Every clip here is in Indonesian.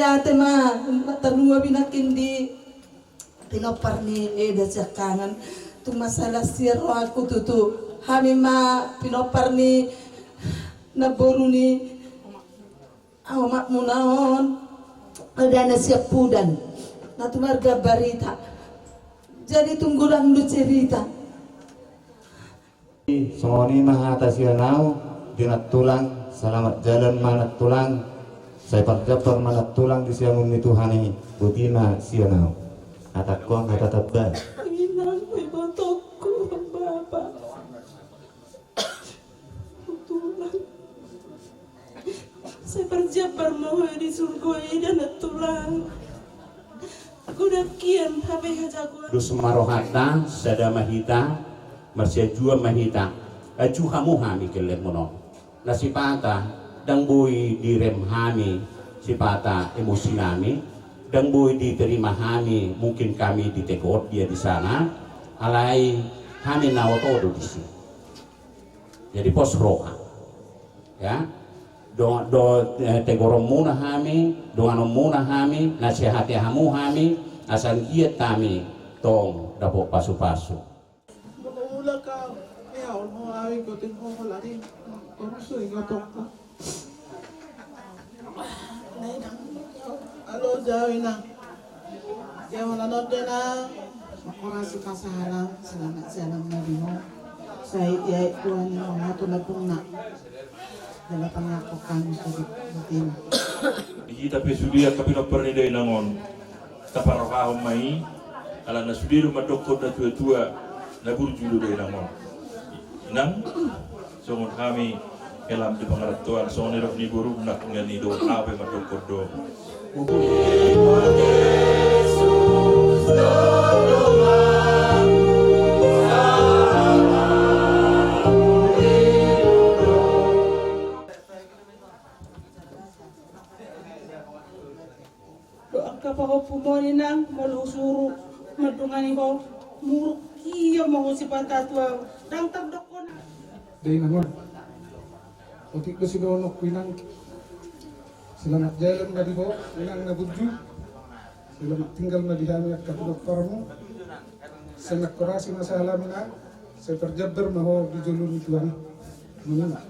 ate tanua binakin di pinopar ni Eda Jakangan tu masalah siro aku tutu kami pinopar ni naboru ni amak munaon ada na siap pudan na tu marga barita jadi tunggulan lu cerita Songoni mahata sianau dinat tulang selamat jalan manat tulang saya perjabbar manat tulang di siangun ni Tuhani butina sianau atak kuang kata tebal inang may batokku bapa tulang saya perjabar mau di surga dan tulang aku udah kian habis jago dus marohata sada mahita masya jua mahita aju hamu hami kelem mono nasipata dang boy direm hami sipata emosi nami dang boy diterima hami mungkin kami ditegur dia di sana alai hami nawotodo di sini jadi pos roha ya do tegorom muna hami doanom muna hami nasihati hamu hami asal iya kami tong dapo pasu-pasu Wala ka, kaya ako awing ko tin ko lari. Gusto nga to. Alo jawin na. Kaya wala na din na. Makurasi ka sa harang. Salamat sa alam na rin mo. Sa iti tuwan ng mga tulad pong na. Dala pangako kami sa bitin. Kita pesudia kapino pernida inangon. Taparokahom mai. Ala na sudiru madokod na tua-tua. Nabur julu dari nama inang songon kami kelam di pengertian songon erok ni guru nak ngani do apa madok kodo doa kapag pumoni nang malusuro madungani ko muruk iya mau si patatua dang tagdokon Day naman. Otik ko sinonok pinang. Selamat jalan na di ko. Pinang nabudju. Selamat tinggal na di kami at katulog para mo. Sa nagkurasi na sa halaman na. Sa perjabber maho di julun Tuhan. Muna.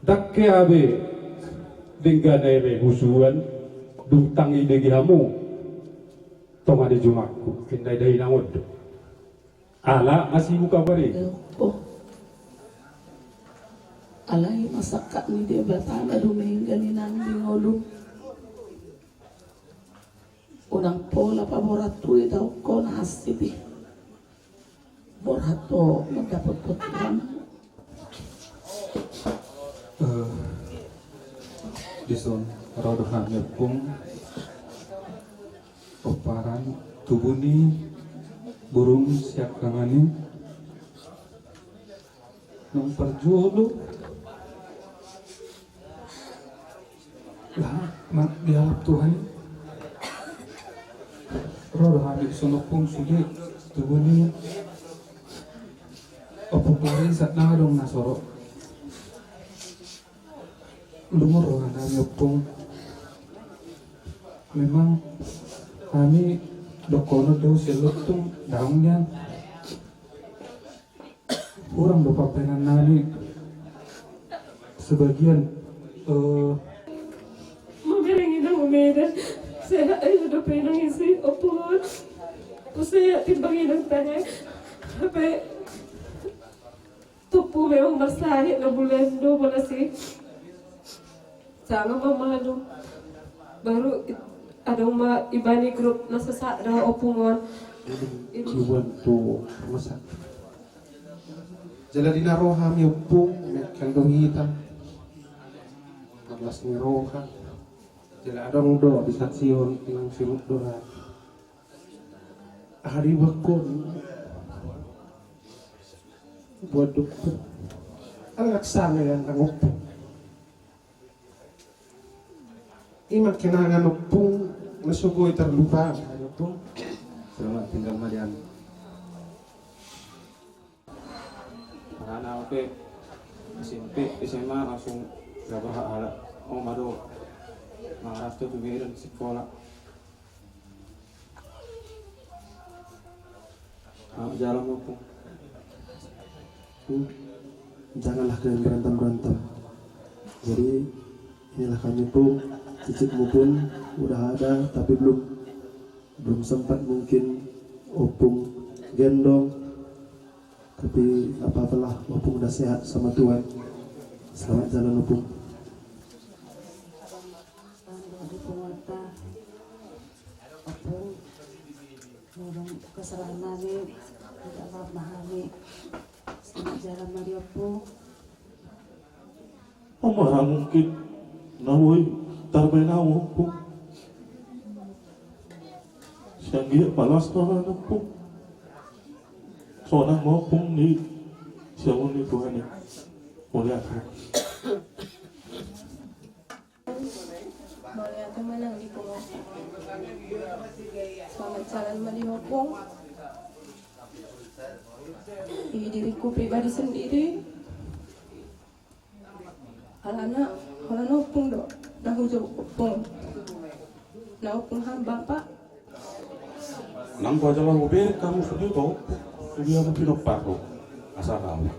Dakke abe dengan ebe husuan dutang ide gihamu tong ada jumakku kindai dai nangod ala masih buka bari oh alay masakak ni dia batana duminggan ni nang dingolum unang pola paboratu itaw ko nasibi borato mendapat poturan dison rodohan pung oparan tubuh ni burung siap kangani nong perjuolu lah mak dialap Tuhan rodohan sonopung sulit tubuh ni oparan saat nadong nasoro lumur rohan pung memang kami dokono do selutung daungnya kurang lupa penan nani sebagian magaling na umeda saya ay udah penang isi opor saya timbangin ang tanya apa tupu memang masalah na bulan do wala sih sangat mamalo baru ada ibani grup nasa daw opungon iwan to masak Jala di naroha mi upung, kandong hitam. Atlas ni roha. Jala adong do di saksiyon ng sirup doha. Ahari wakon. Buat dokter. Anak sana yang upung. Imat kenangan upung nasugoy terlupa. Upung. selamat tinggal Marian. Anak-anak SMP, SMA langsung Gak berhala mado mangarap to tugiran sekolah. Jalan apa? Janganlah kalian berantem-berantem. Jadi inilah kami pun, cicitmu pun udah ada tapi belum sempat mungkin opung gendong. Tapi apalah opung udah sehat sama Tuhan. Selamat jalan opung. Opung kesalahan nami tidak memahami. Selamat jalan mari opung. Marah mungkin nawai tarbay na po. Siyang giya palas na po. So na mo pong ni siya mo ni Tuhan niya. Muli ako. Muli ako manang di po. Selamat jalan mali opung. Di diriku pribadi sendiri. Halana opung do, nahujo opung, na opung hamba pak. Nang baca lah mobil kamu sudah tahu, dia mungkin oparo asal kamu.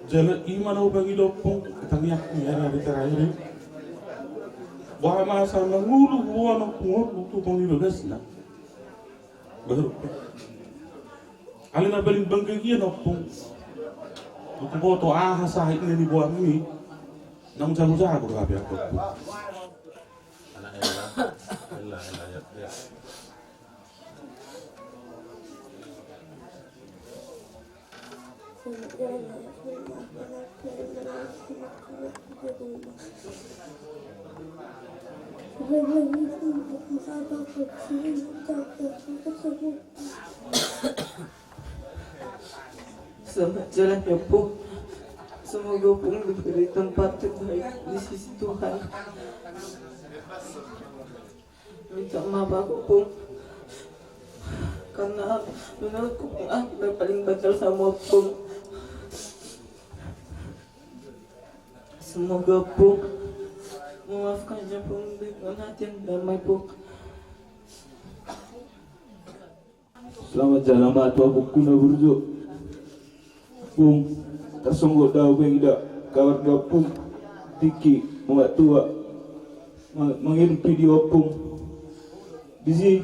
Jalan iman aku bagi dopung, kita niat hari terakhir. Wah masa ngulu bukan opung tu tong di begas na. Baru. Alina balik bangkai dia opung. Aku foto sahih ini buat mi. Nang jago-jago kabe aku. Anak elah ya. Selamat jalan ya Bu. Semoga Opung diberi tempat terbaik di sisi Tuhan. Minta maaf aku Opung, karena menurutku aku paling bakal sama Opung. Semoga Opung memaafkan Opung dengan hati yang damai Bu. Selamat jalan tua buku na burjo. Pung tersungguh dah bengida kawan gapung tiki muat tua mengirim video pung. Bisi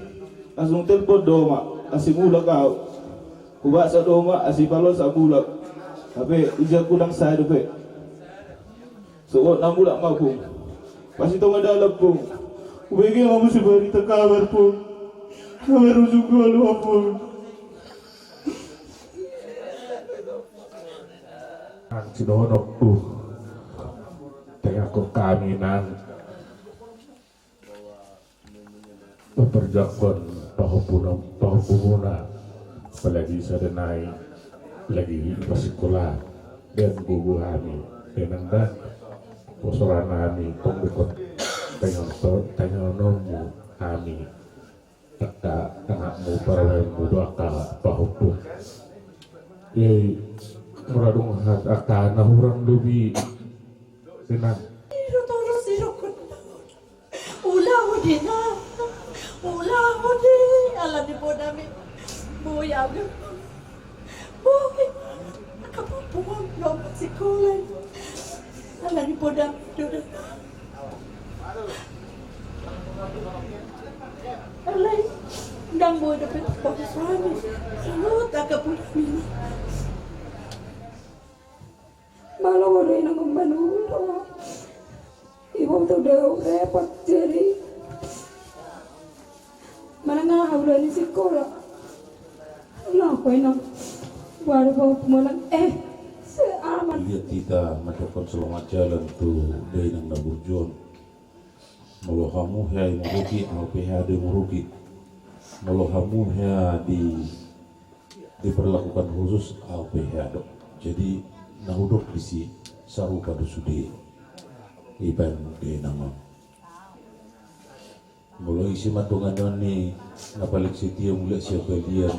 langsung telepon doma asimula kau. Kubak sa doma asipalo sa bulak. Tapi ijak kudang saya dope. So nang bulak mau pung. Pasti tong ada pung. Ubegi kamu sebari kabar pung. Kabar juga lu pung. Ang sinunok po tengah ko kaminan peperjakon pahupuna apalagi sa denay lagi pasikola dan bubu kami dan posoran kami pembekot tengah nomu kami tak tengahmu para muda ka pahupu muradung hat akan nahurang lubi senang. Iro toros iro kun. Ulah di ala di podami. Boy aga. Boy. Akapupungan nom sekolah. Ala di podami dodo. Alay. Ndang boy dapat pagsuami. Salut akapudami. Malah orang yang membantu, ibu tuh udah repot jadi mana nggak haulan di sekolah, lah kau yang baru bawa pemenang seaman. Lihat kita mendapatkan selamat jalan tuh dari nang naburjon. Malah kamu ya merugi, mau PHD merugi. Malah kamu ya diperlakukan khusus PHD. Jadi nahudok bisi saru pada sudi iban de nama mulai isi mandungan ni ngapalik sitia mulai siapa lian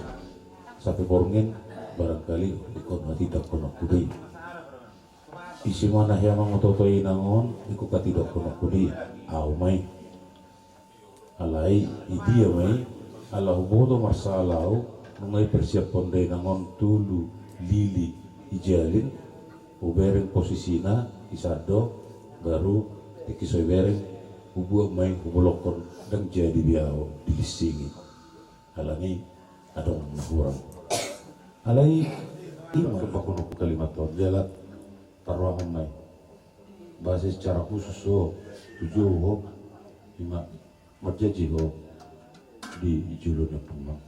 sampai borngen barangkali ikon hati tak konak kudai isi mana yang mengototoi nangon iku katidok kono kudi au mai alai idia mai alau bodo marsalau nungai persiap pondai nangon tulu lili ijalin ubereng posisina isado baru tikisoi bereng ubuak mai ubulokon dan jadi biao dilisingi alani adong kurang alai ima kebakuno kalimat ton jalan taruhan mai bahasa secara khusus tujuh lima merjaji di julurnya pemang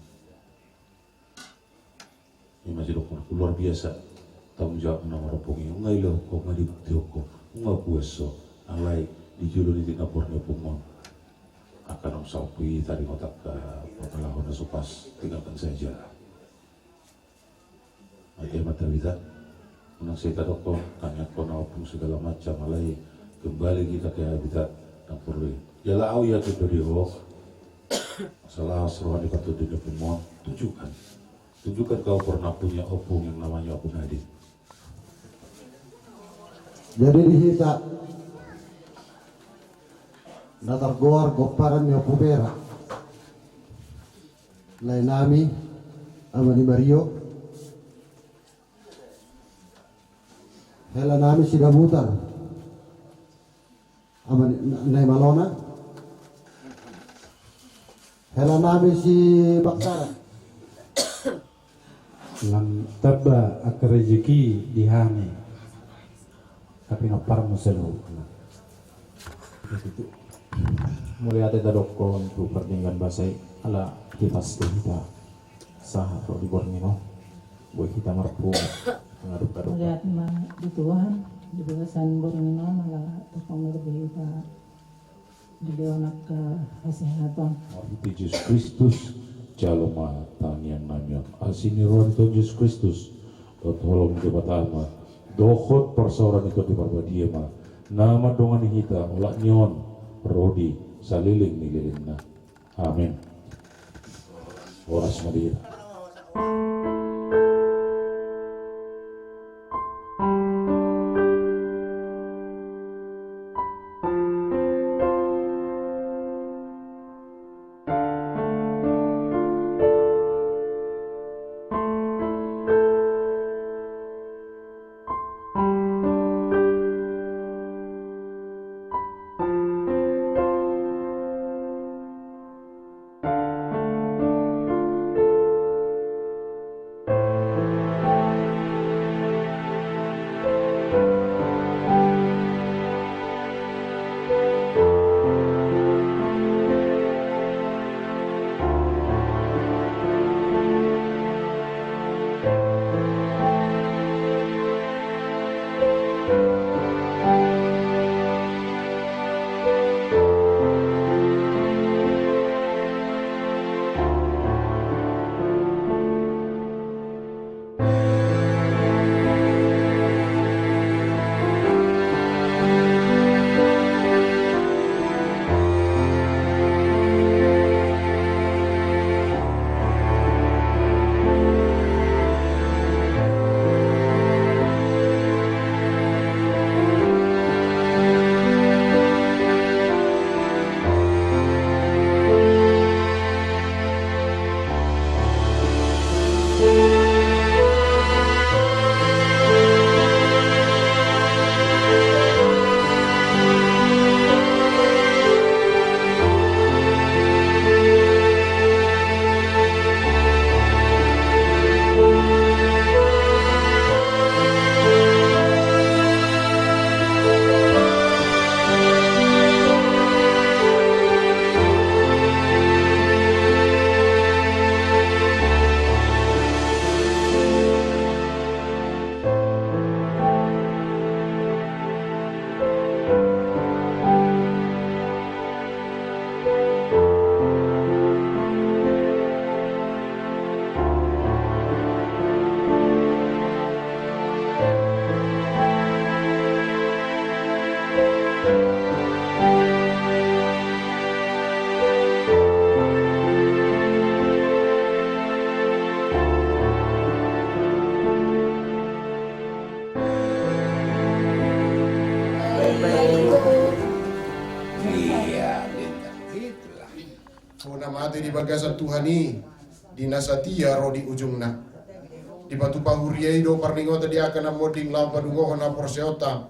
ini masih dokter luar biasa tanggung jawab nama ropongi ngai lo kok ngai dibukti kok nggak pueso alai di julur di dapurnya pemang akan sapi tadi ngotak ke pengalaman supas tinggalkan saja aja matalita menang saya dokter tanya kona pun segala macam alai kembali kita ke habitat yang perlu jala au ya kita diho salah seruan dikata di depan tunjukkan kau pernah punya opung yang namanya opung Hadi. Jadi dihita natar goar goparan ya pubera lainami amani Mario hela nami sida butar amani nai malona hela nami si baksara Lam taba akar rezeki dihame tapi ngapar muselu mulai ada dadoko untuk pertinggan bahasa ala kipas kita sah atau di bornino buat kita merpu mengaduk dadoko melihat mah di Tuhan di belasan bornino malah tepung lebih kita di leonak ke kesehatan Yesus Kristus jalma tangian namanya asini ronto Yesus Kristus tolong ke batama dohot persoalan itu di barbadia mah nama dongan kita ulak nyon rodi saliling nililingna amin waras madira Iya, itulah. Sona mati di bagasan Tuhani, di nasatia ro di ujungna. Di batu pahuriai do parningo tadi akan moding lampa dungo hona porseota.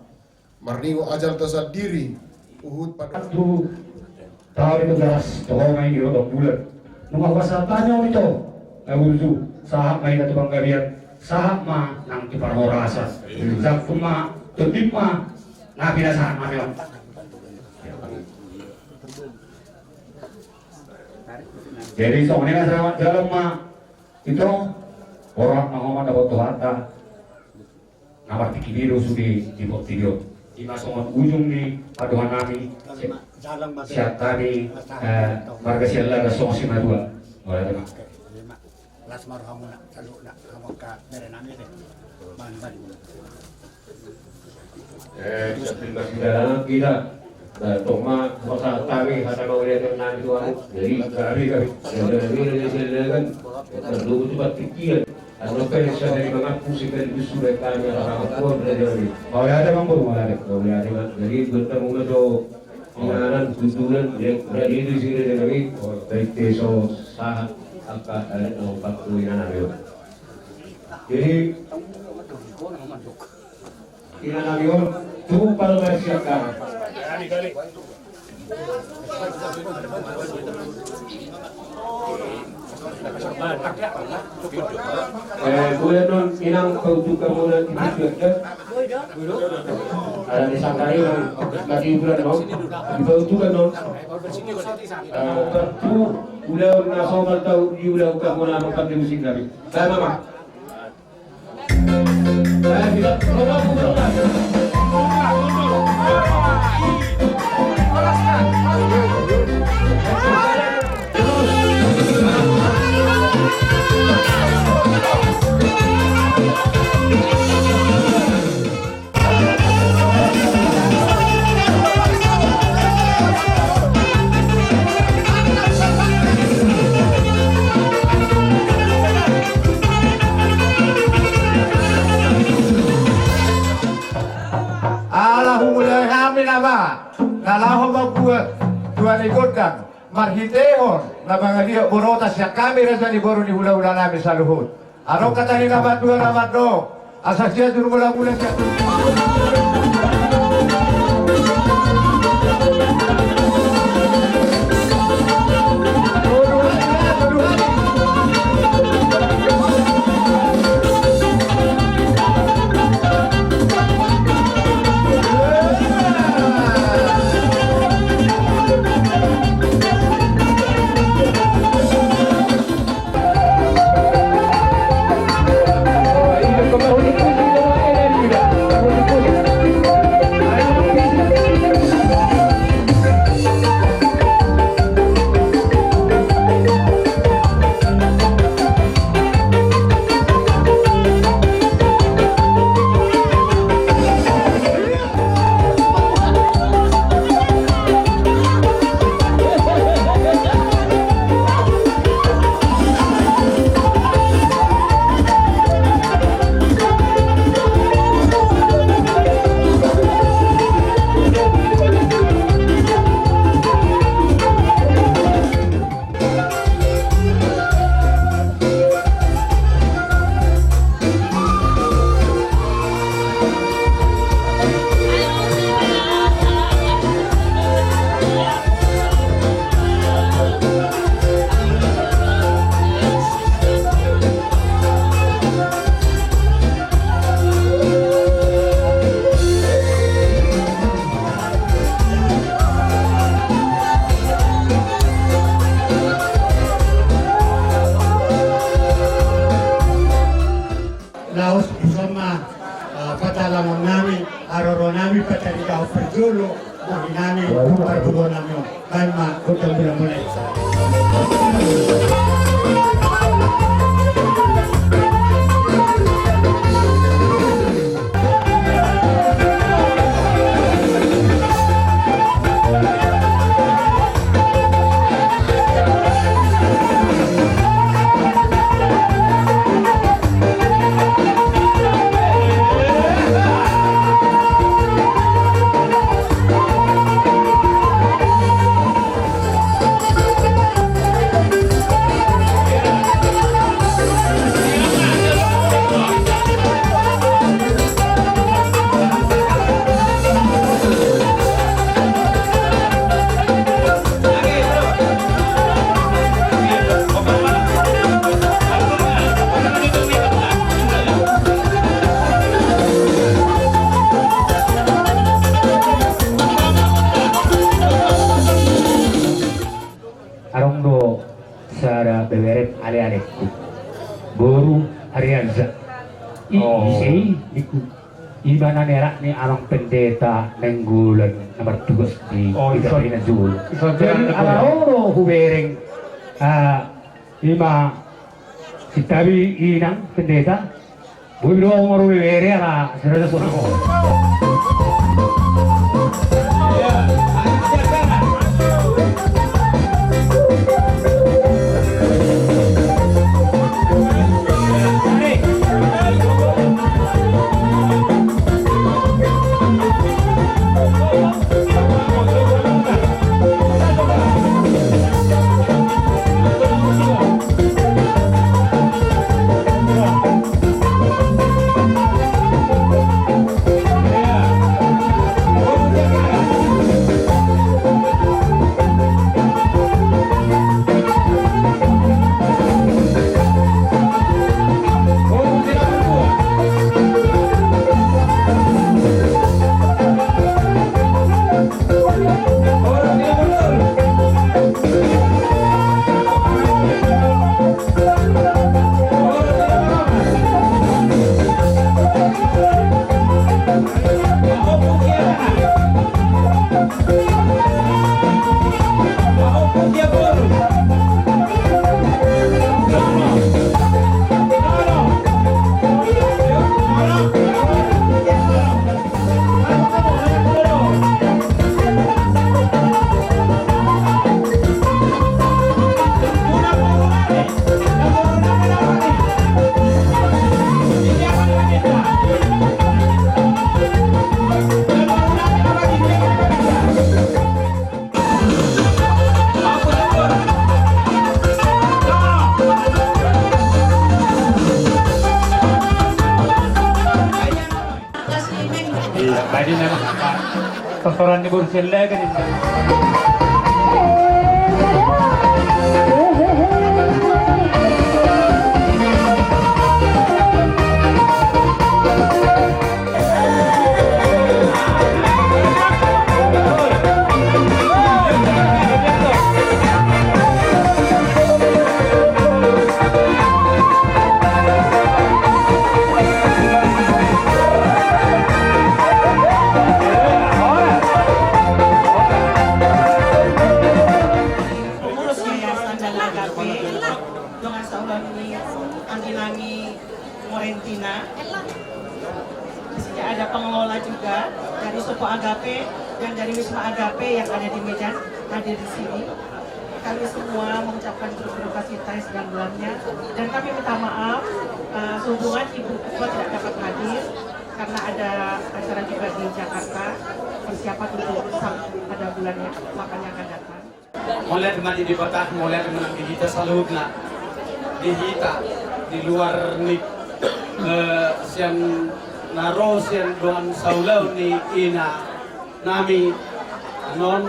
Marningo ajal tasad diri, uhud pada. Tahun 12, tahun main di rodok bulan. Nunggu pasatanya itu, ngawuzu, sahab main ke tukang garian, sahab mah nang kipar horasa, sahab kuma, tetip mah, nah binasaan mah memang. Jadi soalnya selamat jalan mah itu orang Muhammad dapat harta, nampak tiki biru sudi di bawah video. Di masongan ujung nih paduan kami siap tadi marga siala ke song sima dua oleh teman. Las marhamu nak talu nak kamu ka berenami deh. Man. Seperti dalam kita Toma masa kami kata kau lihat nanti tuan jadi kami kan perlu cepat pikir. Kalau pensiun dari mengaku sih kan itu sudah kami orang tua belajar. Kalau ada mampu ada, kalau ada jadi bertemu itu penganan tujuan yang berada di sini dari baik teso sah angka ada nomor 40 yang ada. Jadi kita nabi tumpal bersiapkan. Boleh non inang kau juga mula tidur ada disangkari non lagi bulan non kau juga non kartu udah nasional tahu di udah bukan mula makan di musim kami saya mama kita Nalaho magbuhat tuan ikutkan marhitehon na mga diyo burotas ya kami rasa di boru di hula-hula namin sa luhod. Araw kata ni naman tuan naman do asasya dulu mula-mula siya. patalamon namin, aroro namin, patarikaw perjulo, muli namin, parbulo namin, kalma, kutang bulan-bulan. ale-alekku. Boru Arianza. Imana nerak ni amang pendeta nenggulan nomor 2 di Pilipinas dulu. Jadi ala hubereng ima sitabi inang pendeta buiro ngoro bere ala serasa sono. Persoalan di Bursela kan ini. Ada pengelola juga dari Suku Agape dan dari Wisma Agape yang ada di Medan hadir di sini. Kami semua mengucapkan turut berduka cita sedang bulannya dan kami minta maaf sehubungan Ibu Ketua tidak dapat hadir karena ada acara juga di Jakarta persiapan untuk pada bulannya makanya akan datang. Mulai dengan ini batah, mulai dengan kita salud na dihita di luar nih siang naros yang doang saulau ni ina nami non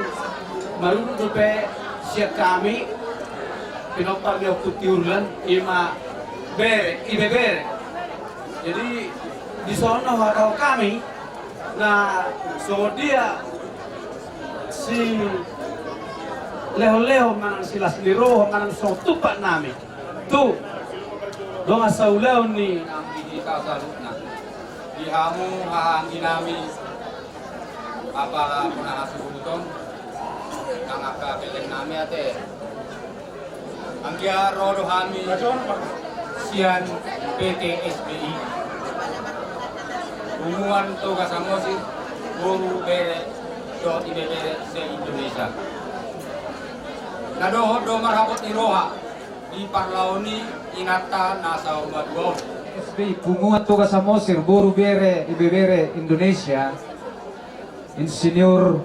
marunut pe siap kami pinopar ni okutiurlan ima ibe bere jadi di sana ada kami nah so dia si leho-leho manang silas liroho manang so tupak nami tu doang saulau ni ang kita salutna Ihamu haangin nami apa punah subuton kang aka peleng nami ate anggia rodo hami sian PT SBI umuan toga samosi boru bere do ibe bere se Indonesia nado do marhabot iroha di parlaoni ingata nasa umat SBI Punguan Tugas Samosir Boru Bere Ibebere Indonesia Insinyur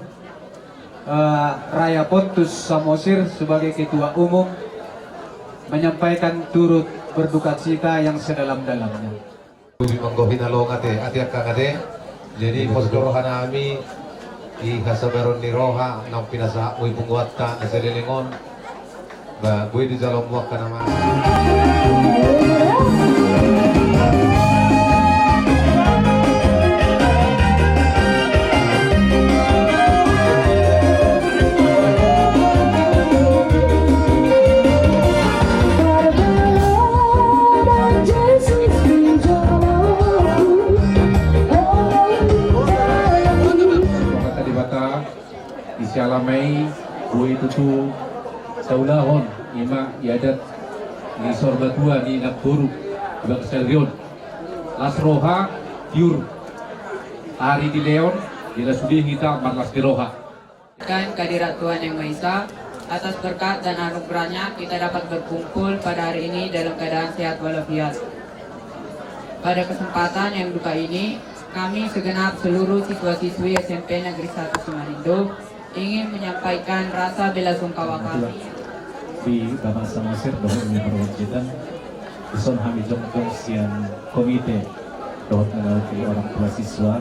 Raya Pontus Samosir sebagai Ketua Umum menyampaikan turut berduka cita yang sedalam-dalamnya. Manggohin along ate akakade jadi posdorohan nami i kasabaron ni roha ng pinasa uy punguatta na sililingon ba gue di dalam waktu nama Bui itu tuh saulahon ima iadat ni sorbatua ni nakburu ibang selrion las roha pure hari di leon bila sudi kita marlas di roha. Kehadirat Tuhan Yang Maha Esa, atas berkat dan anugerahnya kita dapat berkumpul pada hari ini dalam keadaan sehat walafiat. Pada kesempatan yang duka ini, kami segenap seluruh siswa-siswi SMP Negeri 1 Simarindo ingin menyampaikan rasa belasungkawa kami di Bahasa Mesir bahwa ini perwakilan Ison Hamidong Sian Komite dapat mengawaki orang tua siswa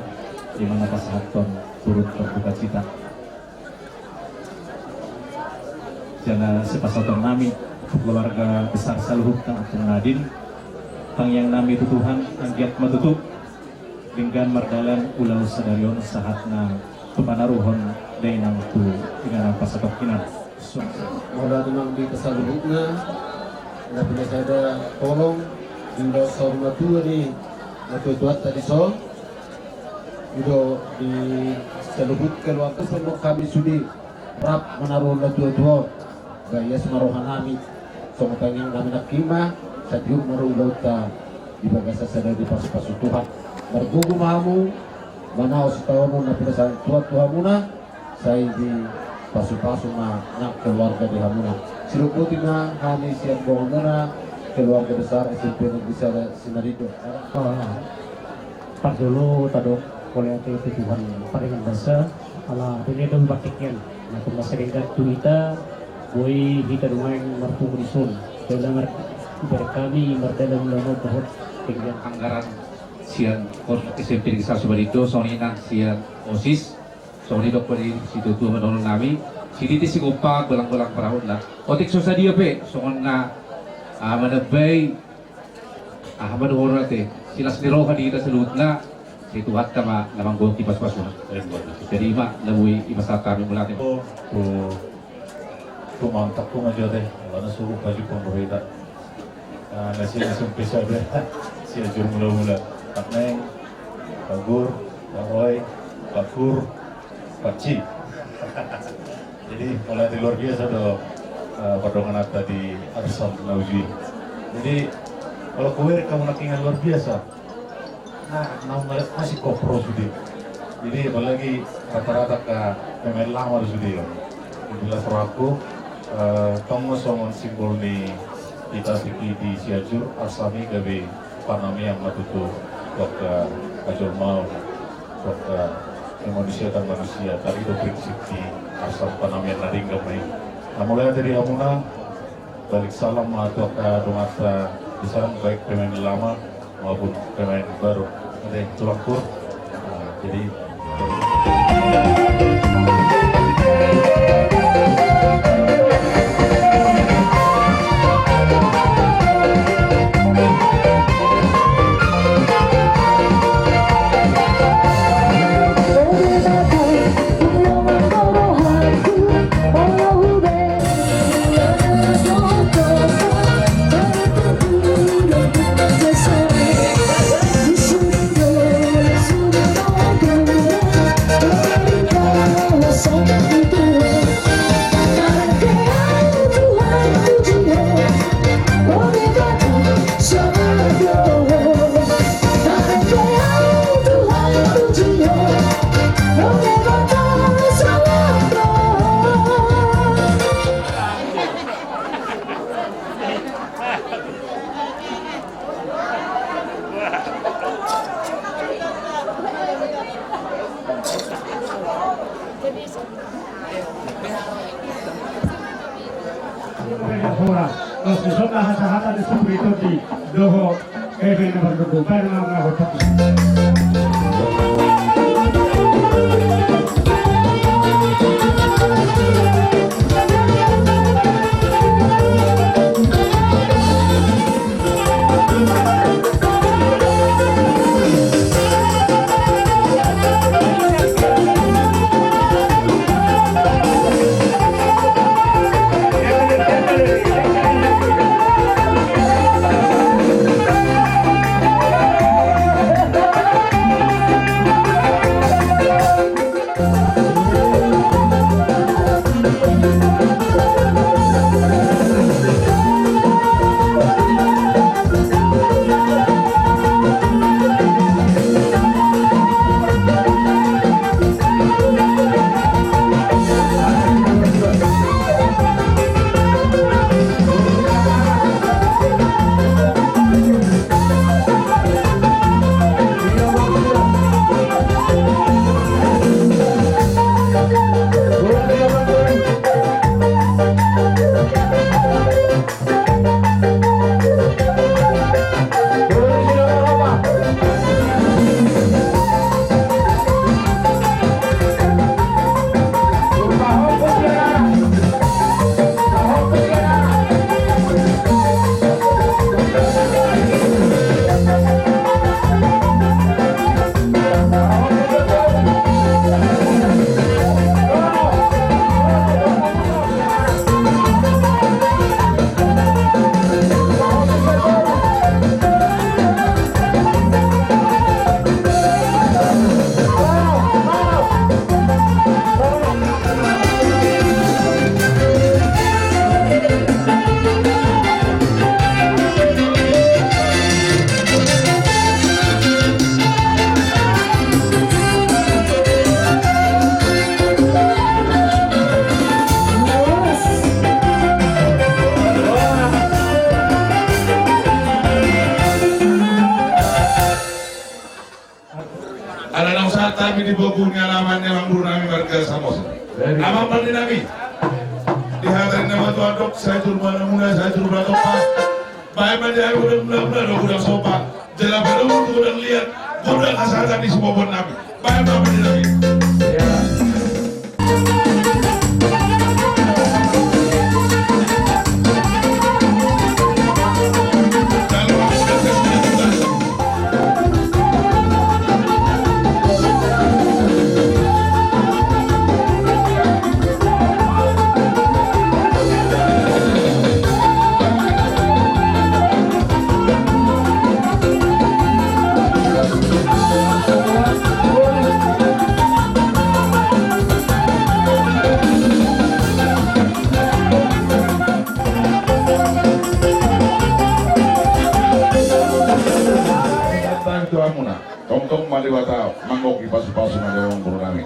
di mana pas Hakton turut berduka cita. Jangan sepasatan nami keluarga besar Saluhut Tang Nadin Tang yang nami itu Tuhan anggiat matutup dengan mardalan ulau sadarion sahatna pemanaruhon dainang tu dengan pasatok kinan. Mola tunang di Saluhutna na pinasada tolong indo sormatu ni natutuat tadi so ido di Saluhut keluarga semua kami sudi rap menaruh latu-latu gaya semarohan kami sama tanging kami nakima sa tiup maru lauta di bagasa sada di pasu-pasu Tuhan margugu mahamu manao sa taon na pinasan tuat Tuhan muna say di pasu-pasu na nak keluarga di hamuna siluputi na kami siap bawa muna keluarga besar SMP Negeri Simarindo. Pak dulu tadok oleh itu Tuhan paringan basa ala ini dong bakikyan na kung masarigat tuita boy hita rumang marpung risun dalam berkami mardalam lama bahut dengan anggaran siang SMP Negeri 1 Simarindo sonina siang OSIS soni dok pada situ tuh menolong kami sini ti sigupak belang-belang perahun lah otik susah dia pe songon na manabay manurot silas ni roha di kita selut na situ hatta ma namang buong tipas-pas mo jadi ma nabuhi ibasa kami mula tin Mantap ko nga dyan wala na suko pa dyan pong buhita nasiya sumpisa ba siya dyan mula-mula Takneng, Pagur, Pahoy, Pakur, Paci jadi mulai di luar biasa do padongan atta di Arsam Nauji jadi kalau kuwer kamu nakingan luar biasa masih kopro sudah jadi apalagi rata-rata ke pemain lama sudah bila suraku kamu songon simbol ni kita siki di Siajur Arsami gabe panami yang matutu waktu ajur mau waktu manusia dan manusia tadi itu prinsip di Arsam panami yang naring gamai mulai dari amuna balik salam atau ke dongata di sana baik pemain lama maupun pemain baru ada tulangkur jadi hata-hata seperti itu di doho event nomor 2 pada kami di Boguni alamannya Mang Guru Nami warga Samos. Amang Bandi Nami. Dihadarin nama Tuhan Dok, saya turba namuna, saya turba topa. Baik menjadi udah udah sopa. Jelas baru udah lihat, udah kesehatan di semua bon Nami. Baik Bandi Nami. Tong-tong maliwata mangoki pasu-pasu na Mang Guru Nami.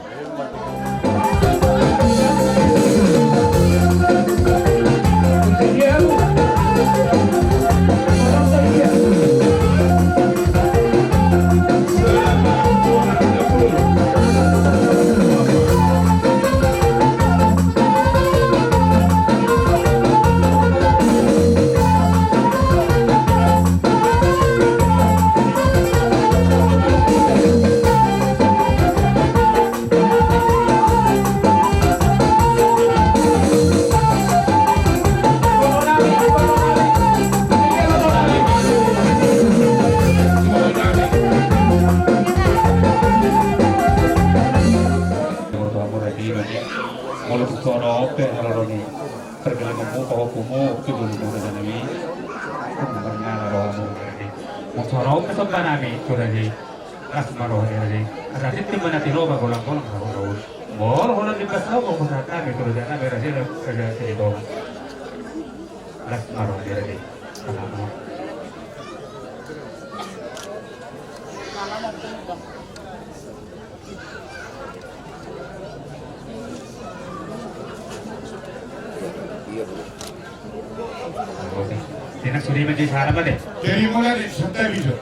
Jadi mulai sampai bisa.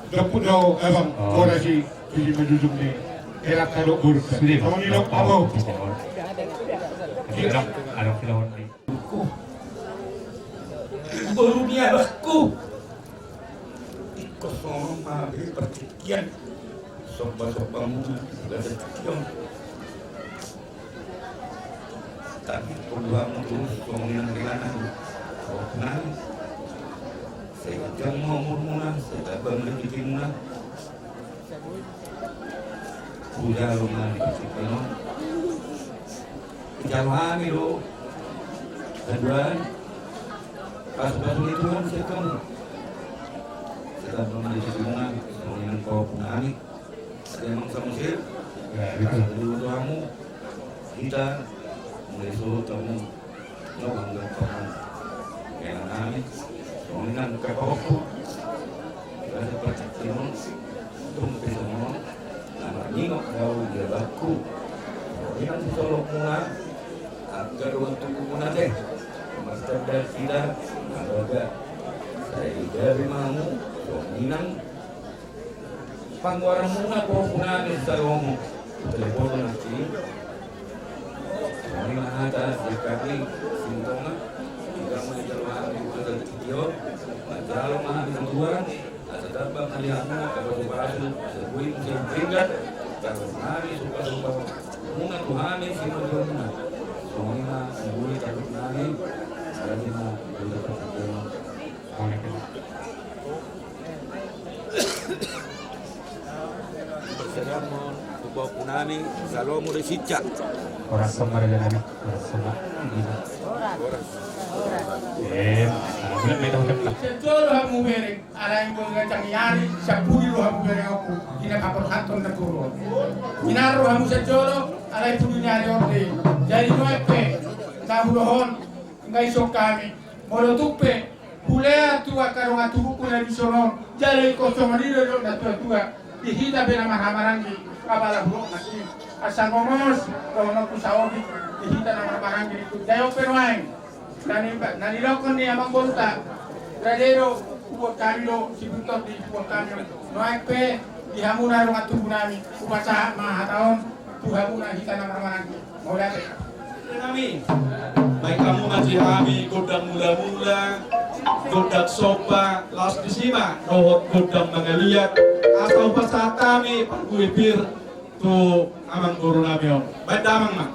Dapat dong abang korasi di menjunjung ni elak kalau buruk. Kamu ni dok apa? Anak filon ni. Baru dia aku. Kosong mari percikian. Sobat-sobat muda dan sekian. Tapi peluang untuk kemudian kehilangan. Nah. Saya jangan mau murmuna, saya tak bangga bikinna. Udah rumah di Cikino. Jalan itu, keduaan. Pas-pas itu kan saya kan. Saya tak bangga di Cikino, dengan kau penani. Ada yang sama sih. Kalau dulu kamu, kita mulai suruh kamu, no bangga kamu. Yang nani. Dengan kekoku, ada percakapan, tumpi semua, nama nyingok kau dia baku, dengan solok mula, agar untuk mula deh, master dan tidak, agak saya dari mamu, dominan, pangwaran mula kau punah di salonmu, telepon nanti, dominan atas dikaki sintoma. Kalau mahal tuan, tetap melihatmu kalau berhasil sebuah musim tingkat, kalau hari suka-suka bunga Tuhan ini simpan semuanya sebuah takut nari, ada lima juga terkena. Sedangkan sebuah punani kalau mau disicak. Orang sama dengan orang sama. Sejolo hamu bereng, ala yang mengajang yari, sapuri lo hamu bereng aku, kina kapal kanton dan kurun. Kinaro hamu sejolo, ala itu dunia orde. Jadi noepe, tahu lohon, ngai sok kami, molo tupe, bulea tua karong atubuku na bisono, jadi kosong dilo na tua, dihita bena mahamarangi, kabala buruk masih. Asal ngomos, kalau nak kusawogi, dihita nama marangi itu, jayo peruain. Nanilokon ni Amang Bolta, Gradero, Ubo Camilo, si Buto di Ubo Camilo, no hay pe, Dihamuna rumah tubuh nami upacara mahataon tuhamuna kita nama mau lihat kami baik kamu masih kami godang mula-mula godang sopa las disima rohot godang mangaliat atau pasat kami pangkuibir tu amang guru namion baik damang mak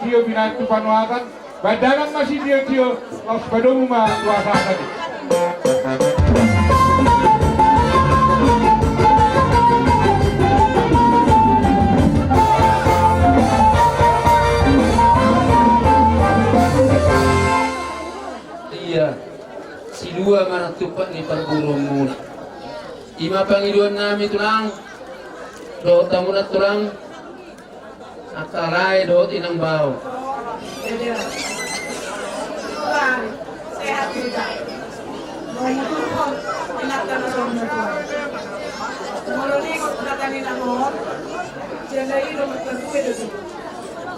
Tio binatu panuakan badangan masih dia los badomu mah kuasa tadi. tupat ni perburung ima pangiduan nami tulang do tamunat tulang akarai do tinang bau sehat tidak mau turun enak kan suami Moloni ko tatani na mo. Jana iro magkakuwe doon.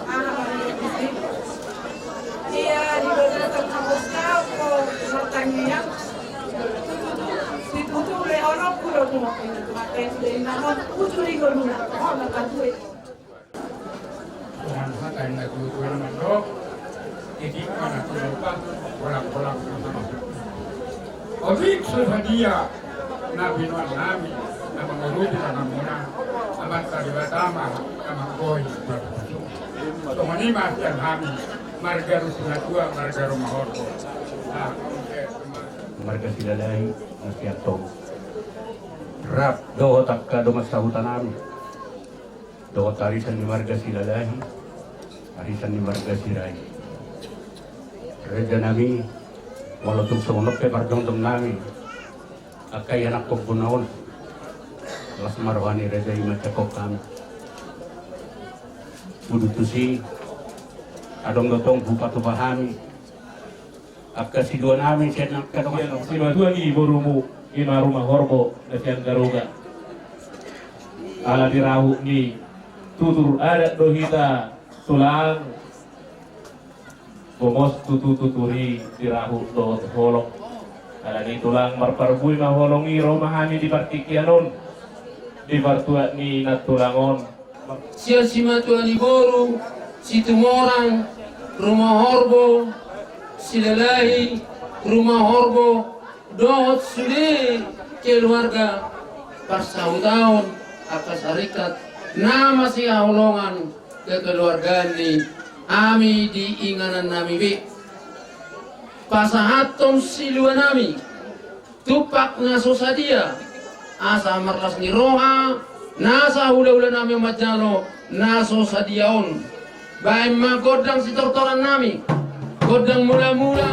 Ana mariyo kasi. Iya di bawah tangkapos ka ko matangnya. Si tutu le orang pulau mo. Makan dari namun ujuri ko muna. Oh magkakuwe. Tuhan hata yang aku tuan mando. Jadi mana tu lupa bolak-bolak sama. Ovik sedia nabi nami. Nama merujuk nama muna, nama kadibatama, nama koi. Tonganima yang kami, marga Rusinatua, marga Rumahorko. Marga Silalai, Nasiatong. Rap, doho takka domas sahutan kami. Doho tarisan di marga Silalai, tarisan di marga Sirai. Reja nami, walaupun semonok ke parjong nami, akai anak pembunuhan. Las marwani reza ima cakok kami budutusi adong dotong bupatu pahami akka si dua nami senang kadong si dua ni borumu ima rumah horbo nasian garuga ala dirahu ni tutur adat dohita tulang bomos tuturi dirahu dot holok ala ni tulang marparbui maholongi romahani di partikianon di Bartua ni Natulangon. Sia Simatuani Boru, Situmorang, Rumah Horbo, Silalahi, Rumah Horbo, Dohot Sude, keluarga Parsahutahun, akas harikat, nama si Aholongan, kekeluargaan ni Ami di inganan nami be. Pasahatom silua nami, tupak nasosadia. Asa marlas ni roha nasa hula-hula nami majano naso sadiaon bae magodang si tortoran nami godang mula-mula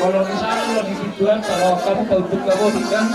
Kalau misalnya lagi tujuan, kalau kamu untuk kamu tidak.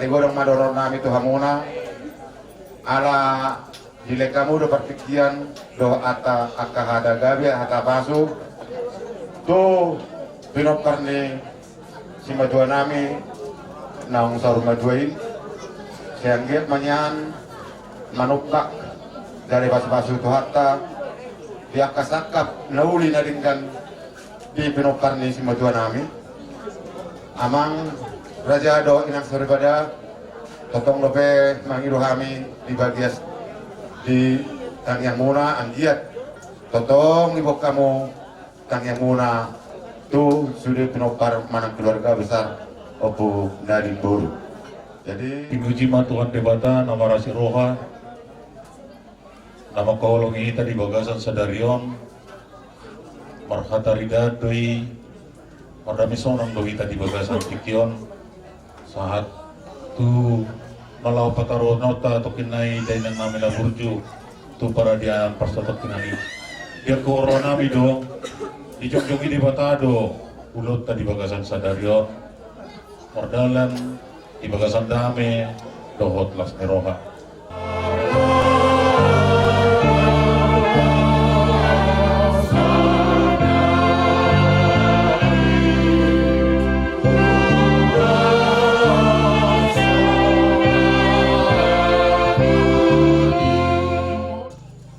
godong madoror nami tu hamuna ala jile kamu do perpikian do ata akahada gabe ata basu tu pinopar ni si madua nami naung saur maduain sianggit manyan manukak dari basu-basu tu hatta dia kasakap nauli nadingkan di pinopar ni si madua nami amang raja do inang soribada totong lope mangiru kami di bagian di Tangyang Muna anggiat totong ibok kamu Tangyang Muna tu sudah pinopar manang keluarga besar Opu Nadine Boru. Jadi Imuji Tuhan Debata nama Rasi Roha nama kaolongi kita di bagasan sadarion marhatarida doi mardami sonang doi kita di bagasan pikion saat tu malau pataro nota atau kinai dari nang namina burju tu para dia persotot kinani dia corona mi dong di jongjongi di batado ulut tadi bagasan sadarion mordalan di bagasan dame dohot las meroha.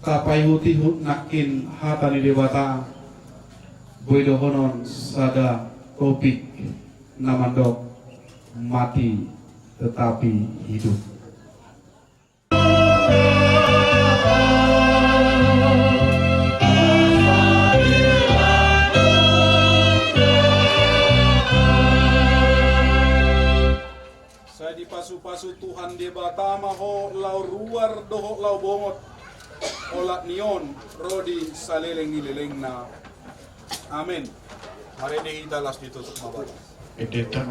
Kapayuti nakin hatani dewata boydohonon sada topik namandok mati tetapi hidup. Saya dipasu-pasu Tuhan di Batama ho lau ruar doho lau bongot olat nion rodi saleleng-ileleng na. Amin. Hari ini kita las ditutup mabat. Kita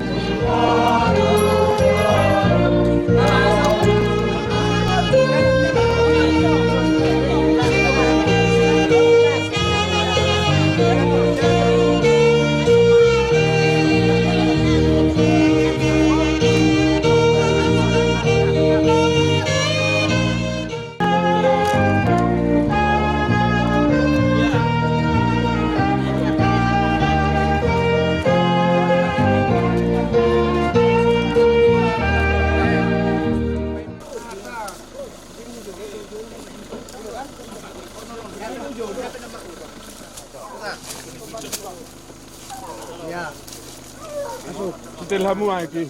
lamu lagi.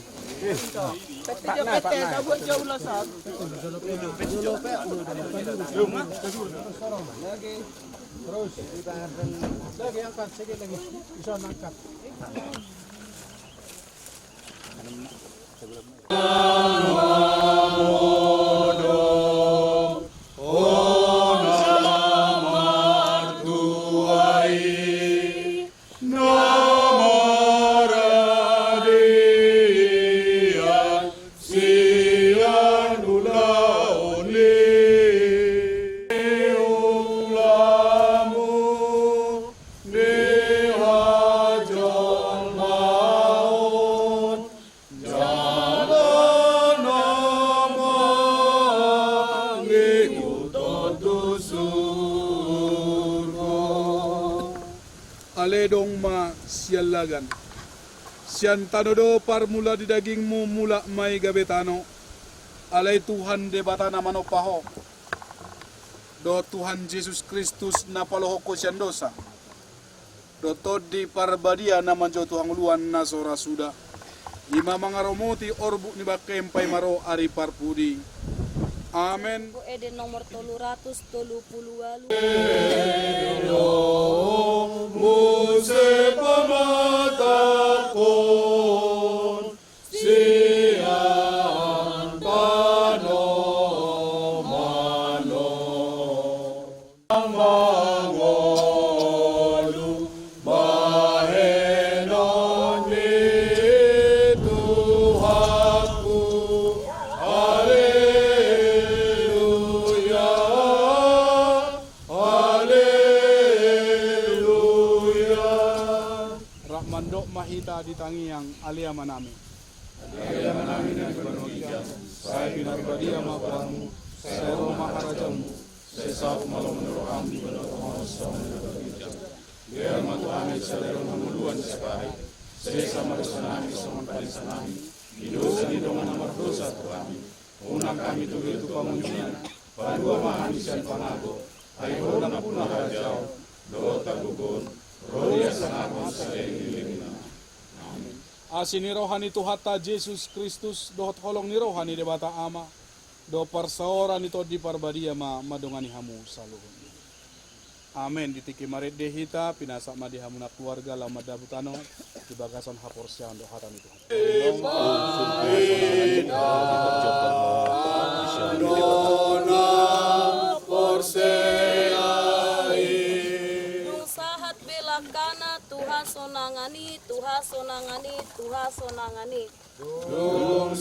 Pak Nai. Terus lagi angkat sedikit lagi bisa angkat. Aledong ma sialagan sian tanodo par mula di dagingmu mula mai gabetano alay Tuhan debata na manopaho do Tuhan Yesus Kristus na paloho ko sian dosa do todi parbadia na manjo Tuhan luan na sora suda lima mangaromoti orbu ni bakempay maro ari parpudi. Amen. Bu Eden nomor 330 Muse pamatakon sian panomano mangolu bahenon ni Tuhanku. Haleluya, haleluya. Rahmandok mahita di tangiang aliamanami. Aliamanami dan badia mabramu, sero maharajamu, sesat malam meneroham di benar sama biar matuhani sadero namuluan sepai, sesa marisanami sama palisanami, hidup sedidongan amar dosa kami, unang kami tuh itu pamunjuan, padua mahani sian panago, ayo na punah harajau, dota gugun, rodia sanakon sadeng Asini rohani Tuhata Yesus Kristus dohot holong ni rohani debata ama do parsaora nito di parbadia madongani hamu saluhun. Amin. Ditiki marit dehita pinasa madi hamuna keluarga lama dabutano di bagasan haporsian do hatan itu. Kana Tuhan sonangani, Tuhan sonangani, Tuhan sonangani. Dung